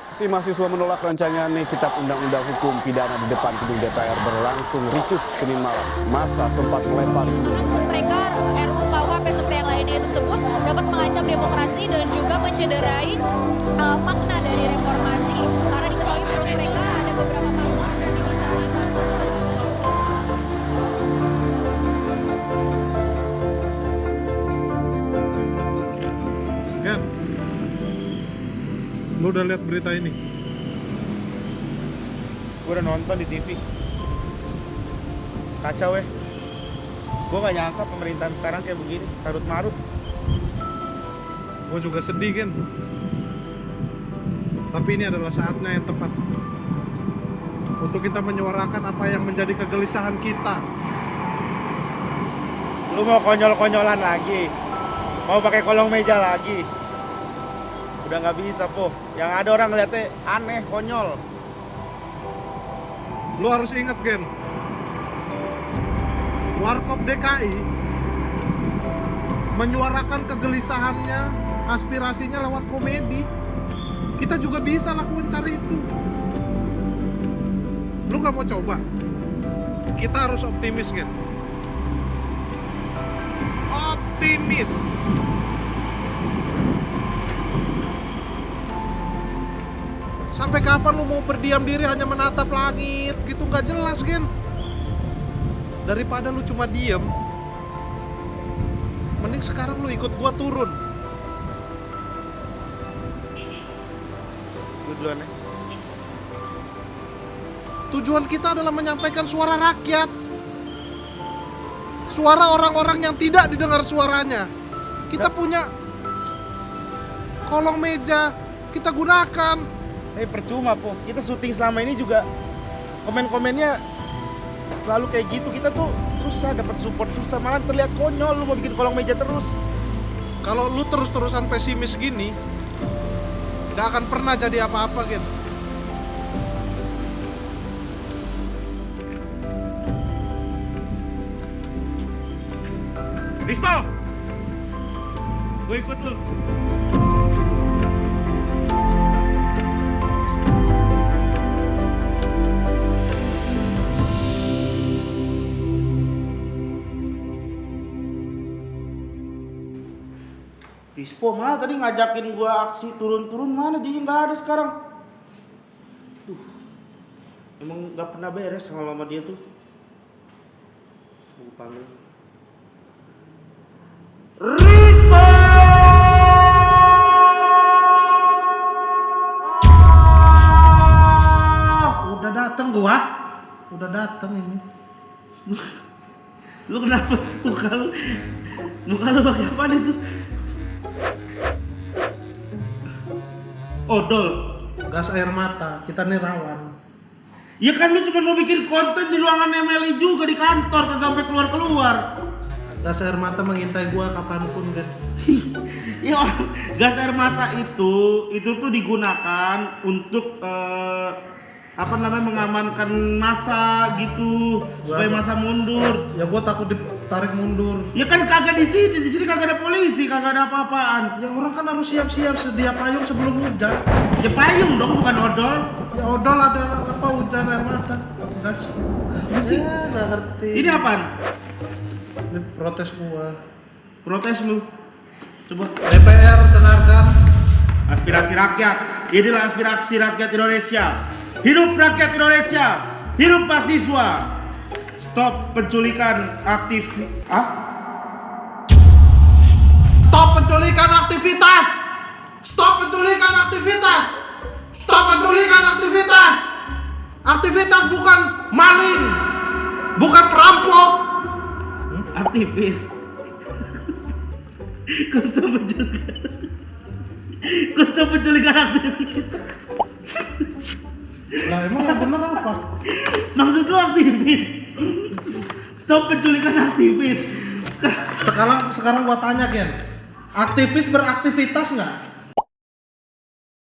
Si mahasiswa menolak rancangan Kitab Undang-Undang Hukum Pidana di depan gedung DPR berlangsung ricuh Senin malam. Massa sempat melempari Menurut mereka, RUU KUHP seperti yang lainnya tersebut dapat mengancam demokrasi dan juga mencederai makna dari reformasi. Karena diketahui menurut mereka ada beberapa pasal seperti misalnya pasal Kan, lu udah lihat berita ini? Gue udah nonton di TV. Kacau weh. Gue gak nyangka pemerintahan sekarang kayak begini, carut marut. Gue juga sedih kan. Tapi ini adalah saatnya yang tepat untuk kita menyuarakan apa yang menjadi kegelisahan kita. Lu mau konyol-konyolan lagi? Mau pakai kolong meja lagi? Udah gak bisa po. Yang ada orang ngeliatnya aneh, konyol. Lu harus ingat Gen, Warkop DKI menyuarakan kegelisahannya, aspirasinya lewat komedi. Kita juga bisa lakuin cara itu. Lu gak mau coba? Kita harus optimis Gen. Optimis. Sampai kapan lu mau berdiam diri hanya menatap langit gitu, nggak jelas Gen. Daripada lu cuma diem, mending sekarang lu ikut gua turun. Gue duluan ya. Tujuan kita adalah menyampaikan suara rakyat, suara orang-orang yang tidak didengar suaranya. Kita punya kolong meja, kita gunakan. Tapi percuma po, kita syuting selama ini juga komen-komennya selalu kayak gitu. Kita tuh susah dapat support, susah, malah terlihat konyol. Lu mau bikin kolong meja terus. Kalau lu terus-terusan pesimis gini, gak akan pernah jadi apa-apa Gen. Rispo, gue ikut lu. Rispo mana tadi ngajakin gua aksi turun-turun, mana dia nggak ada sekarang. Duh, emang nggak pernah beres sama dia tuh. Gua panggil. Rispo! Udah dateng gua, udah dateng ini. Lu kenapa tuh muka lu pakai apa itu? Odol. Gas air mata, kita nih rawan. Ya kan lu cuma mau bikin konten di ruangan MLI juga di kantor, kagak sampai keluar-keluar. Gas air mata mengintai gua kapanpun Gen. Ya gas air mata itu tuh digunakan untuk mengamankan massa gitu, supaya massa mundur. Ya gua takut ditarik mundur. Ya kan kagak di sini kagak ada polisi, kagak ada apa-apaan. Ya orang kan harus siap-siap sedia payung sebelum hujan. Ya payung dong, bukan odol. Ya odol ada apa hujan air mata. Gas. Apa sih? Ya, gak ngerti. Ini apaan? Ini protes gua. Protes lu. Coba. DPR dengarkan. Aspirasi rakyat. Inilah aspirasi rakyat Indonesia. Hidup rakyat Indonesia. Hidup mahasiswa. Stop penculikan Stop penculikan aktivitas. Stop penculikan aktivitas. Stop penculikan aktivitas. Aktivitas bukan maling. Bukan perampok. aktivis. Kok penculikan aktivitas? Lah emang yang bener apa? Maksud lu aktivis? Stop penculikan aktivis. Sekarang gua tanya Gen, aktivis beraktivitas nggak?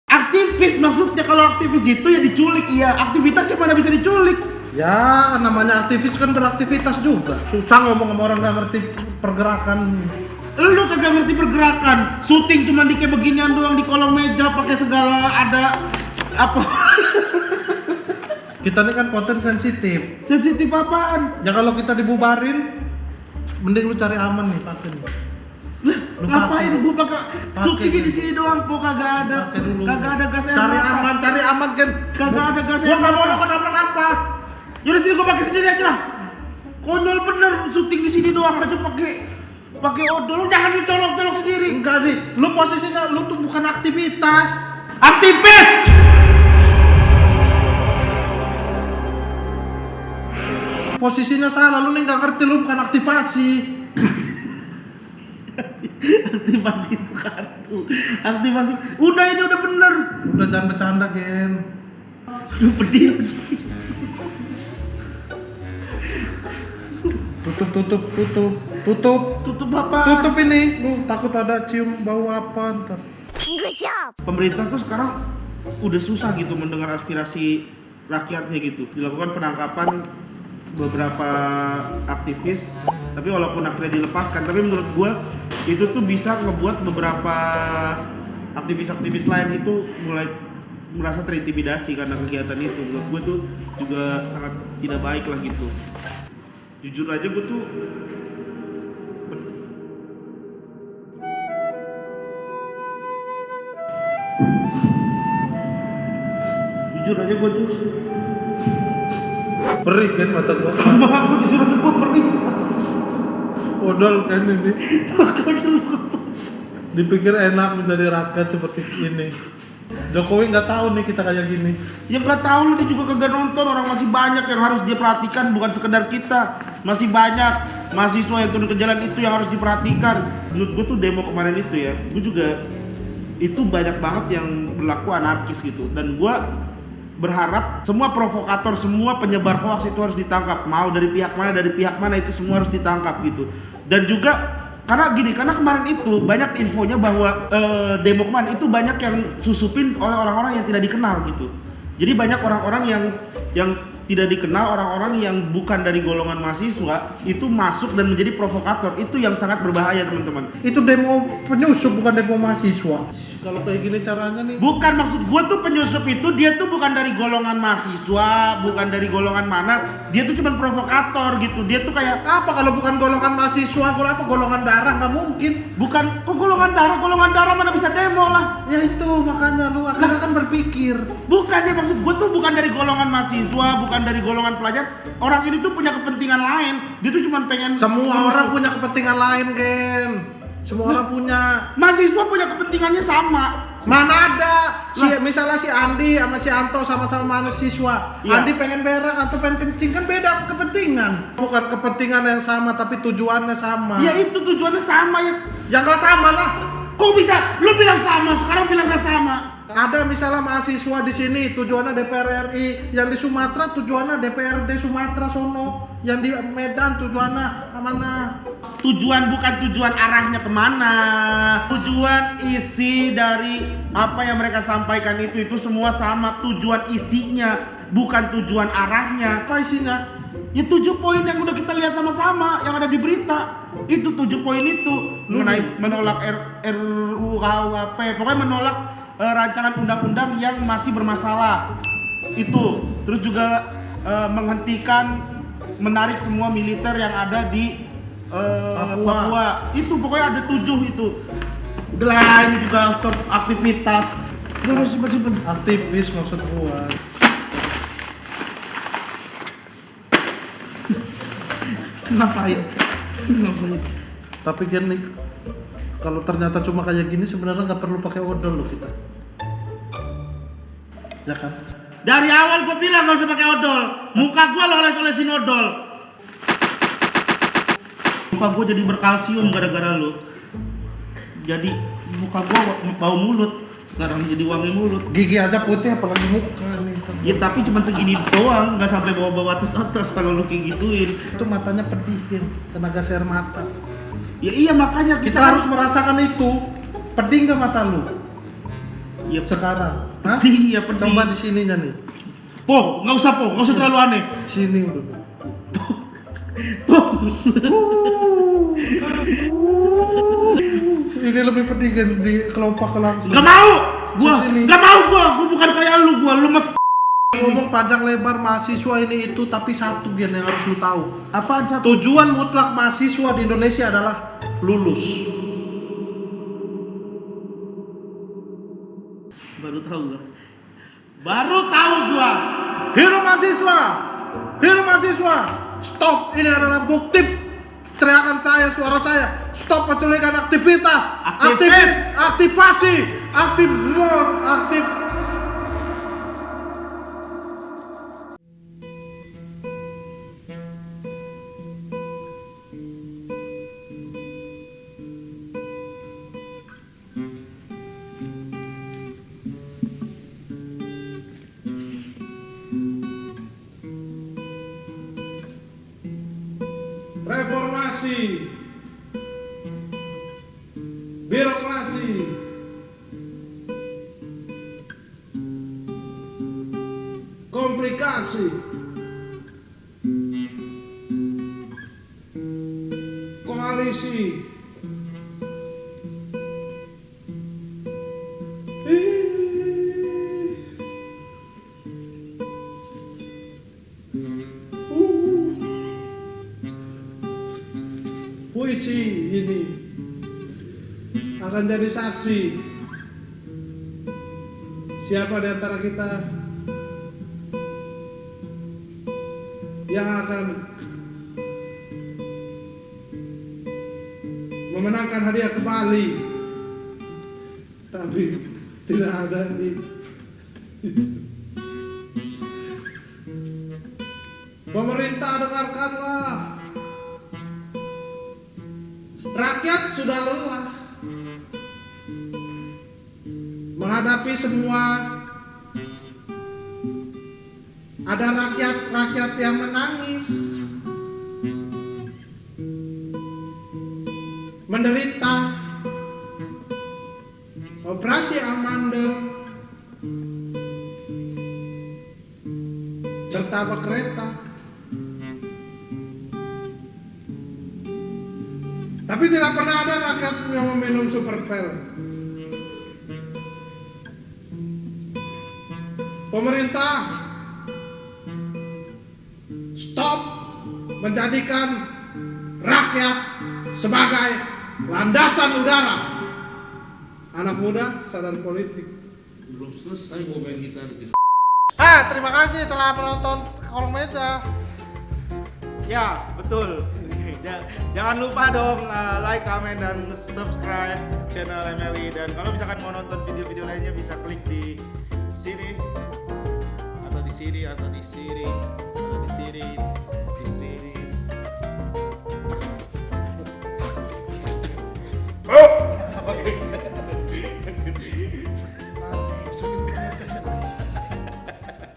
Aktivis maksudnya, kalau aktivis itu ya diculik, iya. Aktivitasnya mana bisa diculik? Ya namanya aktivis kan beraktivitas juga. Susah ngomong sama orang nggak ngerti pergerakan. Lu kagak ngerti pergerakan. Syuting cuma di kayak beginian doang di kolong meja, pakai segala ada Apa? Kita ini kan konten sensitif. Sensitif apaan? Ya kalau kita dibubarin, mending lu cari aman nih, pakai nih. Lu Ngapain pakai. gua pakai syutingnya nih. di sini doang, po kagak ada. Pakai dulu. Kagak ada gas air Cari mata. aman kan. Kagak ada gas Gua air nggak mau mata. lo kenapa-napa. Yaudah sini gua pakai sendiri aja lah. Konyol bener, syuting di sini doang aja pakai odol. Lu jangan dicolok-colok sendiri. Enggak nih, lu posisinya lu tuh bukan aktivitas. Aktivis. Posisinya salah, lu nih nggak ngerti, lu bukan aktivasi. Aktivasi itu kartu. Aktivasi. Udah ini udah bener. Udah jangan bercanda, Gen. Aduh pedih lagi. Tutup Apa? Tutup ini. Lu takut ada cium bau apa ntar. Pemerintah tuh sekarang udah susah gitu mendengar aspirasi rakyatnya gitu. Dilakukan penangkapan beberapa aktivis, tapi walaupun akhirnya dilepaskan, tapi menurut gua itu tuh bisa ngebuat beberapa aktivis-aktivis lain itu mulai merasa terintimidasi karena kegiatan itu. Menurut gua tuh juga sangat tidak baik lah gitu. Jujur aja gua tuh Perih kan mata gua. sama aku jujur aja gua perih. Odol kan ini. Dipikir enak menjadi rakyat seperti ini. Jokowi nggak tahu nih kita kayak gini. Ya nggak tahu lu, dia juga kagak nonton. Orang masih banyak yang harus dia perhatikan, bukan sekedar kita. Masih banyak mahasiswa yang turun ke jalan itu yang harus diperhatikan. Menurut gue tuh demo kemarin itu ya, gue juga itu banyak banget yang berlaku anarkis gitu. Dan gue berharap semua provokator, semua penyebar hoax itu harus ditangkap. Mau dari pihak mana itu semua harus ditangkap gitu. Dan juga karena kemarin itu banyak infonya bahwa demo kemarin itu banyak yang susupin oleh orang-orang yang tidak dikenal gitu. Jadi banyak orang-orang yang tidak dikenal, orang-orang yang bukan dari golongan mahasiswa itu masuk dan menjadi provokator. Itu yang sangat berbahaya, teman-teman. Itu demo penyusup bukan demo mahasiswa. Kalau kayak gini caranya nih. Bukan, maksud gue tuh penyusup itu dia tuh bukan dari golongan mahasiswa, bukan dari golongan mana. Dia tuh cuma provokator gitu. Dia tuh kayak Apa kalau bukan golongan mahasiswa? Kalau apa golongan darah nggak mungkin. bukan kok golongan darah mana bisa demo lah. Ya itu makanya lu akhirnya kan berpikir. Bukan, dia maksud gue tuh bukan dari golongan mahasiswa, bukan dari golongan pelajar. Orang ini tuh punya kepentingan lain. Dia tuh cuma pengen Semua orang punya kepentingan lain, Gen. Semua orang punya. mahasiswa punya kepentingannya sama. Mana ada misalnya si Andi sama si Anto sama-sama mahasiswa. Iya. Andi pengen berak atau pengen kencing kan beda kepentingan. Bukan kepentingan yang sama tapi tujuannya sama. Ya itu tujuannya sama ya. Ya nggak sama lah. Kok bisa? Lu bilang sama, sekarang bilang gak sama. Ada misalnya mahasiswa di sini tujuannya DPR RI, yang di Sumatera tujuannya DPRD Sumatera sono, yang di Medan tujuannya mana? Tujuan bukan tujuan arahnya kemana. Tujuan isi dari apa yang mereka sampaikan itu semua sama. Tujuan isinya, bukan tujuan arahnya. Apa isinya? Ya 7 poin yang udah kita lihat sama-sama yang ada di berita. Itu 7 poin itu mengenai menolak RUU KUHP, pokoknya menolak rancangan undang-undang yang masih bermasalah. Itu terus juga menghentikan menarik semua militer yang ada di Papua. Itu pokoknya ada 7 itu. Udah lah, ini juga stop aktivitas. Udah simpen. Aktivis maksud gua. Ngapain? Tapi kan nih, kalau ternyata cuma kayak gini sebenarnya nggak perlu pakai odol loh kita. Ya kan? Dari awal gue bilang gak usah pakai odol. Muka gue lo oles-olesin odol. Muka gue jadi berkalsium gara-gara lo. Jadi muka gue bau mulut. Sekarang jadi wangi mulut. Gigi aja putih apalagi muka nih. Ya tapi cuma segini doang, nggak sampai bawa-bawa atas kalau lu kayak gituin. Itu matanya pedih kan, kena gas air mata. Ya iya makanya Kita harus merasakan itu. Pedih nggak mata lu? Ya Sekarang. Hah? pedih, ya pedih. Coba di sininya nih. Po, nggak usah terlalu aneh. Sini udah. Ini lebih pedih kan di kelopak langsung. Nggak mau. Gua sini. gak mau gua bukan kayak lu lemes. Ngomong panjang lebar mahasiswa ini itu, tapi satu Gen yang harus lu tahu. Apaan satu? Tujuan mutlak mahasiswa di Indonesia adalah lulus. Baru tahu gua. Baru tahu gua. Hidup mahasiswa! Hidup mahasiswa! Stop! Ini adalah bukti teriakan saya, suara saya. Stop penculikan aktivitas, Aktivis! aktivasi, aktif. Reformasi, birokrasi, komplikasi, koalisi, puisi ini akan jadi saksi siapa di antara kita yang akan memenangkan hadiah ke Bali, tapi tidak ada ini. Pemerintah, dengarkanlah. Rakyat sudah lelah menghadapi semua. Ada rakyat yang menangis, menderita operasi amandel, tertabrak kereta. Tapi tidak pernah ada rakyat yang meminum super pel. Pemerintah, stop menjadikan rakyat sebagai landasan udara. Anak muda sadar politik. Belum selesai gua main gitar. Terima kasih telah menonton Kolong Meja. Ya, betul. Jangan lupa dong like, comment, dan subscribe channel MLI. Dan kalau misalkan mau nonton video-video lainnya bisa klik di sini atau di sini atau di sini atau di sini di sini. Oh.